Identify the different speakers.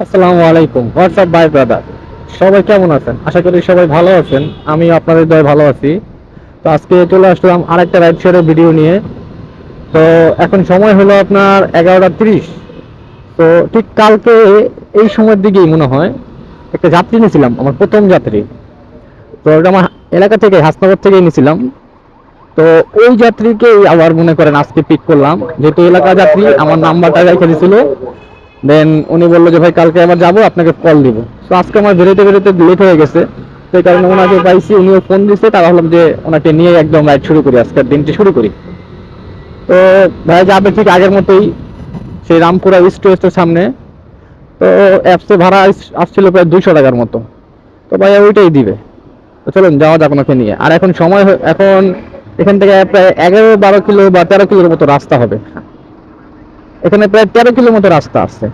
Speaker 1: আসসালামু আলাইকুম। WhatsApp by brother, সবাই কেমন আছেন? আশা করি সবাই ভালো আছেন। আমি আপনাদের দয়ে ভালো আছি। তো আজকে চলে আসলাম আরেকটা রাইড শেয়ারের ভিডিও নিয়ে। তো এখন সময় হলো আপনার 11:30। তো ঠিক কালকে এই সময়ের দিকেই মনে হয় একটা যাত্রী নিয়েছিলাম, আমার প্রথম যাত্রী। তো ওটা আমার এলাকা থেকে, হাসনাবাদ থেকেই নিয়েছিলাম। তো ওই যাত্রীকেই আবার মনে করেন আজকে পিক করলাম, যেহেতু এলাকা যাত্রী আমার নাম্বারটা রেখে দিয়েছিল। দেন উনি বললো যে ভাই কালকে আবার যাবো, আপনাকে কল দিব। তো আজকে আমার বেরোতে বেরোতে লেট হয়ে গেছে, সেই কারণে ওনাকে পাইছি, উনিও ফোন দিচ্ছে। তারা ভাবলাম যে ওনাকে নিয়ে একদম রাইড শুরু করি, আজকের দিনটি শুরু করি। তো ভাই যাবে ঠিক আগের মতোই, সেই রামপুরা ইস্ট ওয়েস্টের সামনে। তো অ্যাপসে ভাড়া আসছিল প্রায় 200 টাকার মতো। তো ভাই ওইটাই দিবে। তো চলুন যাওয়া যাক ওনাকে নিয়ে। আর এখন সময় এখন এখান থেকে প্রায় 11-12 কিলো বা 13 কিলোর মতো রাস্তা হবে। এখানে প্রায় 13 কিলোর মতো রাস্তা আছে।